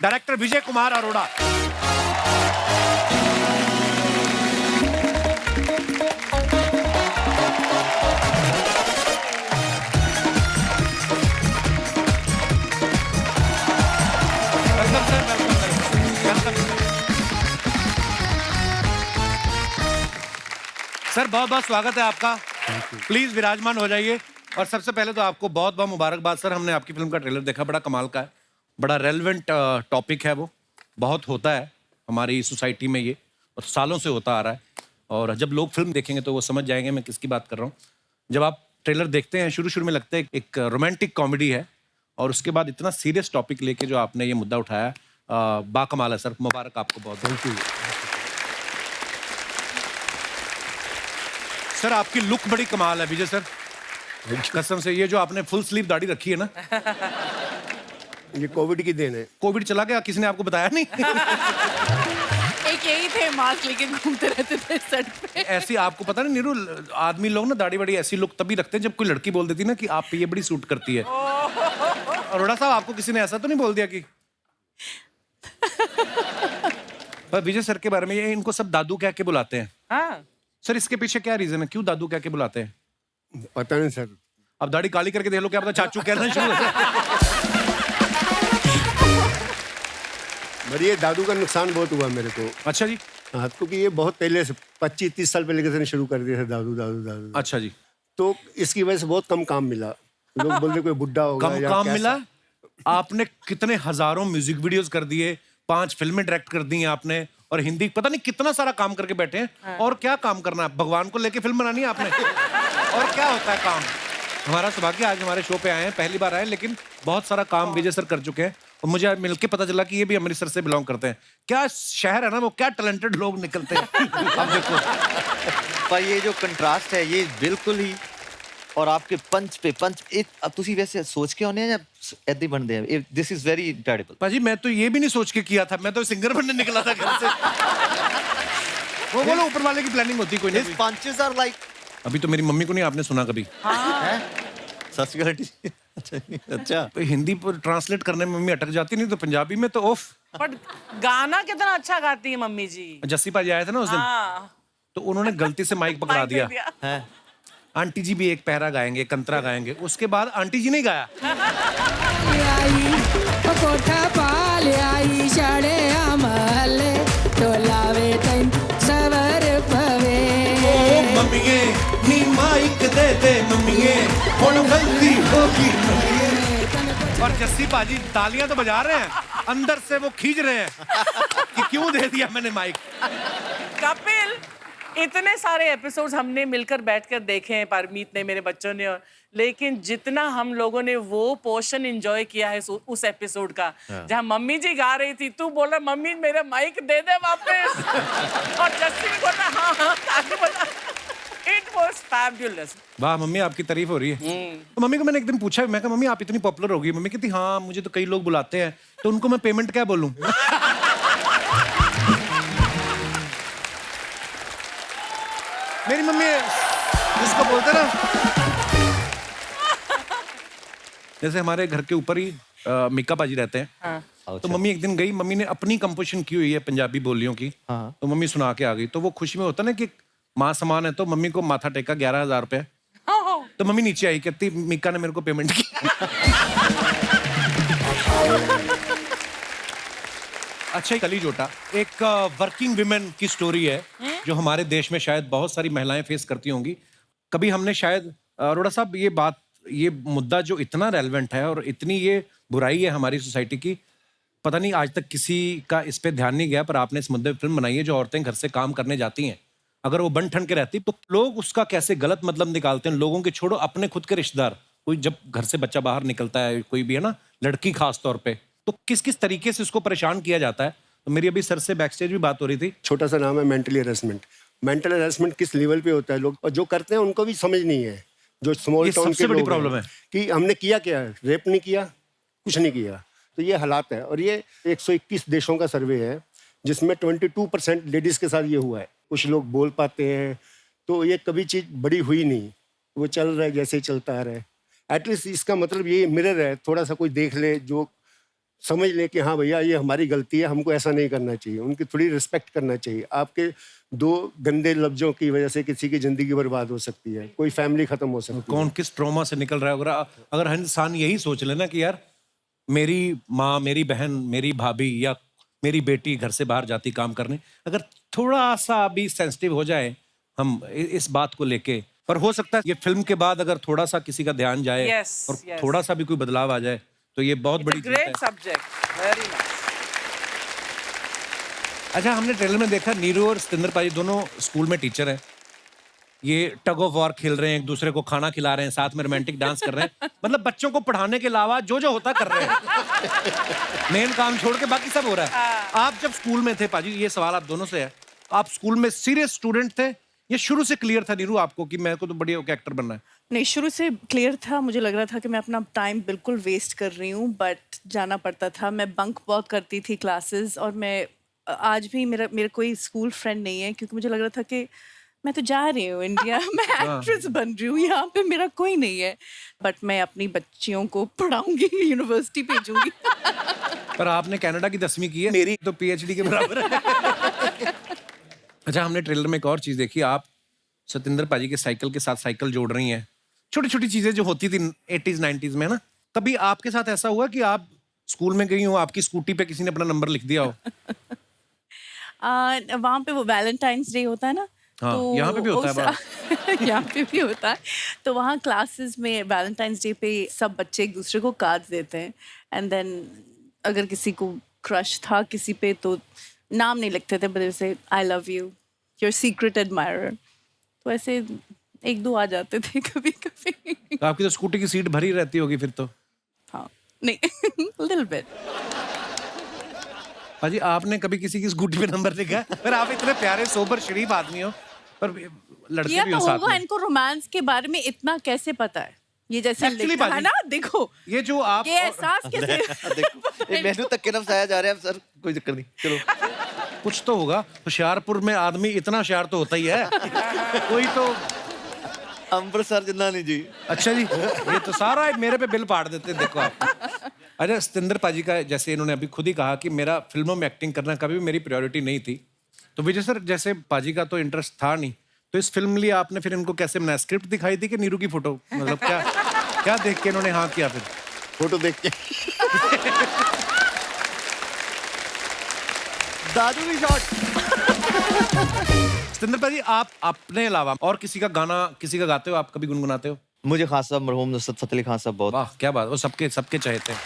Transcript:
Director Vijay Kumar Arora. Welcome sir, welcome. Sir बहुत बहुत स्वागत है आपका। प्लीज विराजमान हो जाइए। और सबसे पहले तो आपको बहुत बहुत मुबारकबाद सर। हमने आपकी फिल्म का ट्रेलर देखा, बड़ा कमाल का है, बड़ा रेलेवेंट टॉपिक है वो। बहुत होता है हमारी सोसाइटी में ये, और सालों से होता आ रहा है। और जब लोग फिल्म देखेंगे तो वो समझ जाएंगे मैं किसकी बात कर रहा हूँ। जब आप ट्रेलर देखते हैं, शुरू शुरू में लगता है एक रोमांटिक कॉमेडी है, और उसके बाद इतना सीरियस टॉपिक लेके जो आपने ये मुद्दा उठाया, बाकमाल है सर। मुबारक आपको बहुत। Thank you. सर आपकी लुक बड़ी कमाल है विजय सर, कसम से। ये जो आपने फुल स्लीव दाढ़ी रखी है ना, ये कोविड की देन है। कोविड चला गया, किसी ने आपको बताया नहीं? एक यही थे मास्क लेके घूमते रहते थे सेट पे। ऐसी आपको पता नहीं नीरू, आदमी लोग ना दाढ़ी बड़ी ऐसी लुक तभी रखते हैं जब कोई लड़की बोल देती ना कि आप पे ये बड़ी सूट करती है। अरोड़ा साहब आपको किसी ने ऐसा तो नहीं बोल दिया कि? पर विजय सर के बारे में, ये इनको सब दादू कह के बुलाते हैं। हाँ। सर इसके पीछे क्या रीजन है, क्यों दादू कह के बुलाते हैं? पता नहीं सर। अब दाढ़ी काली करके देख लो, क्या पता चाचू कहना शुरू हो जाए। पर ये दादू का नुकसान बहुत हुआ मेरे को। अच्छा जी। हाँ, क्योंकि ये बहुत पहले से 25-30 साल पहले से शुरू कर दिया था दादू दादू दादू। अच्छा जी। तो इसकी वजह से बहुत कम काम मिला। लोग बोलते कोई बुड्ढा होगा कम या काम कैसा। मिला? आपने कितने हजारों म्यूजिक वीडियोस कर दिए, 5 फिल्में डायरेक्ट कर दी हैं आपने, और हिंदी पता नहीं कितना सारा काम करके बैठे हैं। और क्या काम करना है? भगवान को लेके फिल्म बनानी है आपने? और क्या होता है काम? हमारा सौभाग्य आज हमारे शो पे आए हैं, पहली बार आए, लेकिन बहुत सारा काम विजय सर कर चुके हैं। और मुझे आज मिलके पता चला कि ये भी अमृतसर से बिलोंग करते हैं। क्या शहर है ना वो, क्या टैलेंटेड लोग निकलते हैं। अब देखो पर ये जो कंट्रास्ट है ये बिल्कुल ही, और आपके पंच पे पंच एक, अब तुसी वैसे सोच के होने हैं या ऐसे ही बनते हैं? This is very incredible. पाजी, मैं तो ये भी नहीं सोच के किया था, मैं तो सिंगर बनने निकला था घर से। वो बोलो ऊपर वाले की प्लानिंग होती कोई नहीं। His punches are like, अभी तो मेरी मम्मी को नहीं आपने सुना कभी? अच्छा तो हिंदी पर ट्रांसलेट करने में मम्मी अटक जाती, नहीं तो पंजाबी में तो ओफ। बट गाना कितना अच्छा गाती है मम्मी जी। जस्सी पाजी आए थे ना उस दिन, हाँ। तो उन्होंने गलती से माइक पकड़ा माइक दे दिया। है। आंटी जी भी एक पहरा गाएंगे, कंतरा गाएंगे, उसके बाद आंटी जी ने गाया। कोठा पाल आई शाळे आम्हाले टोलावे तैन सवर पवे। ओ मम्मीए नी माइक दे दे मम्मीए, हुण गलती होगी मम्मीए। और जस्सी पाजी तालियां तो बजा रहे हैं, अंदर से वो खींच रहे हैं कि क्यों दे दिया मैंने माइक। कपिल, इतने सारे एपिसोड्स हमने मिलकर बैठकर देखे हैं, परमीत ने, मेरे बच्चों ने, और लेकिन जितना हम लोगों ने वो पोर्शन एंजॉय किया है उस एपिसोड का, जहां मम्मी जी गा रही थी, तू बोल रहा मम्मी मेरा माइक दे दे वापस, और जस्सी भी बोल रहा हाँ हाँ ताकि बोला। It was fabulous. वाह मम्मी, आपकी तारीफ हो रही है। तो मम्मी को मैंने एक दिन पूछा, मैं कहा मम्मी आप इतनी पॉपुलर हो गई। मम्मी कहती हाँ मुझे तो कई लोग बुलाते हैं, तो उनको मैं पेमेंट क्या बोलूं? मेरी मम्मी जिसको बोलते ना, जैसे हमारे घर के ऊपर ही मिक्का पाजी रहते हैं। हाँ। तो मम्मी एक दिन गई, मम्मी ने अपनी कंपोजिशन की हुई है पंजाबी बोलियों की, हाँ। तो मम्मी सुना के आ गई। तो वो खुशी में होता ना कि माँ समान है, तो मम्मी को माथा टेका 11,000 रुपए। तो मम्मी नीचे आई, कहती मिक्का ने मेरे को पेमेंट की। अच्छा कली जोटा एक वर्किंग विमेन की स्टोरी है जो हमारे देश में शायद बहुत सारी महिलाएं फेस करती होंगी। कभी हमने शायद अरोड़ा साहब ये मुद्दा जो इतना रेलेवेंट है और इतनी ये बुराई है हमारी सोसाइटी की, पता नहीं आज तक किसी का इस पे ध्यान नहीं गया, पर आपने इस मुद्दे पे फिल्म बनाई है। जो औरतें घर से काम करने जाती हैं, अगर वो बन ठन के रहती तो लोग उसका कैसे गलत मतलब निकालते हैं। लोगों के छोड़ो, अपने खुद के रिश्तेदार, कोई जब घर से बच्चा बाहर निकलता है, कोई भी है ना, लड़की खास तौर पे, तो किस किस तरीके से उसको परेशान किया जाता है। तो मेरी अभी सर से बैक स्टेज भी बात हो रही थी। छोटा सा नाम है मेंटल हेरेसमेंट। मेंटल हेरेसमेंट किस लेवल पे होता है, लोग और जो करते हैं उनको भी समझ नहीं है। जो स्मॉल ये टाउन सबसे के बड़ी लोग प्रॉब्लम हैं है कि हमने किया क्या है, रेप नहीं किया, कुछ नहीं किया। तो ये हालात है। और ये 121 देशों का सर्वे है जिसमें 22% लेडीज के साथ ये हुआ है। कुछ लोग बोल पाते हैं, तो ये कभी चीज़ बड़ी हुई नहीं, वो चल रहा है जैसे ही चलता आ रहा है। एटलीस्ट इसका मतलब ये मिरर है, थोड़ा सा कोई देख ले जो समझ लें कि हाँ भैया ये हमारी गलती है, हमको ऐसा नहीं करना चाहिए, उनकी थोड़ी रिस्पेक्ट करना चाहिए। आपके 2 गंदे लफ्जों की वजह से किसी की ज़िंदगी बर्बाद हो सकती है, कोई फैमिली ख़त्म हो सकती है। कौन किस ट्रॉमा से निकल रहा है। अगर हर इंसान यही सोच लेना कि यार मेरी माँ, मेरी बहन, मेरी भाभी या मेरी बेटी घर से बाहर जाती काम करने, अगर थोड़ा सा भी सेंसिटिव हो जाए हम इस बात को लेके, पर हो सकता है ये फिल्म के बाद अगर थोड़ा सा किसी का ध्यान जाए Yes, और yes. थोड़ा सा भी कोई बदलाव आ जाए तो ये बहुत बड़ी चीज़ है। Great subject, very nice. अच्छा, हमने ट्रेलर में देखा नीरू और सतिंदर पाजी दोनों स्कूल में टीचर हैं। ये टग ऑफ वॉर खेल रहे हैं, एक दूसरे को खाना खिला रहे हैं, साथ में रोमांटिक डांस कर रहे हैं। मतलब बच्चों को पढ़ाने के अलावा जो जो होता कर रहे हैं। मेन काम छोड़ के बाकी सब हो रहा है। आप जब स्कूल में थे पाजी, ये सवाल आप दोनों से है, आप स्कूल में सीरियस स्टूडेंट थे ये शुरू से क्लियर था नीरू आपको कि मेरे को तो बढ़िया एक्टर बनना है? नहीं, शुरू से क्लियर था। मुझे लग रहा था कि मैं अपना टाइम बिल्कुल वेस्ट कर रही हूँ, बट जाना पड़ता था। मैं बंक बहुत करती थी क्लासेस, और मैं आज भी मेरे कोई स्कूल फ्रेंड नहीं है, क्योंकि मुझे लग रहा था कि मैं तो जा रही हूँ इंडिया, मैं एक्ट्रेस बन रही हूँ, यहाँ पे मेरा कोई नहीं है। बट मैं अपनी बच्चियों को पढ़ाऊंगी, यूनिवर्सिटी भेजूंगी। पर आपने कनाडा की 10वीं की है, मेरी तो पीएचडी के बराबर है। अच्छा, हमने ट्रेलर में एक और चीज देखी, आप सतिंदर पाजी के साइकिल के साथ साइकिल जोड़ रही हैं। छोटी छोटी चीजें जो होती थी 80s 90s में ना, कभी आपके साथ ऐसा हुआ कि आप स्कूल में गई हो, आपकी स्कूटी पे किसी ने अपना नंबर लिख दिया हो? वहाँ पे वो वैलेंटाइंस डे होता है ना, हाँ, तो यहाँ पे भी होता है उस- यहाँ पे भी होता है। तो वहाँ क्लासेस में वैलेंटाइंस डे पे सब बच्चे एक दूसरे को कार्ड्स देते हैं, एंड देन अगर किसी को क्रश था किसी पे तो नाम नहीं लिखते थे, बट से I love you, your secret admirer. तो ऐसे 1-2 आ जाते थे कभी कभी। तो आपकी तो स्कूटी की सीट भरी रहती होगी फिर तो। हाँ, नहीं, लिटिल बिट। पाजी, आपने कभी किसी की स्कूटी पे नंबर लिखा है? पर आप इतने प्यारे सोबर शरीफ आदमी हो, पर लड़के किया भी तो हो साथ होगा, में। इनको रोमांस के बारे में इतना कैसे पता है? ये जैसे Actually, लिखा है बाजी, ना, देखो ये जो आप ये एहसास कैसे? देखो ये मेनू तक के नफसाया जा रहा है सर, कोई चक्कर नहीं, चलो। कुछ तो होगा। होशियारपुर में आदमी इतना होशियार तो होता ही है। कोई तो। अमृतसर जिन्ना नहीं जी। अच्छा जी, ये तो सारा मेरे पे बिल पाड़ देते हैं, देखो आप। अच्छा, सतिंदर पाजी का जैसे इन्होंने अभी खुद ही कहा कि मेरा फिल्मों में एक्टिंग करना कभी भी मेरी प्रायोरिटी नहीं थी, तो विजय सर जैसे पाजी का तो इंटरेस्ट था नहीं, तो इस फिल्म लिए आपने फिर इनको कैसे बनाया? स्क्रिप्ट दिखाई थी कि नीरू की फोटो, मतलब क्या क्या देख के इन्होंने हाँ किया फिर? फोटो देख के दादू भी शॉट। सतिंदर पाजी, आप अपने अलावा और किसी का गाना किसी का गाते हो, आप कभी गुनगुनाते हो? मुझे खास साहब मरहूम नुसरत फतेह अली खान साहब बहुत। वाह क्या बात, वो सबके सबके चाहते हैं।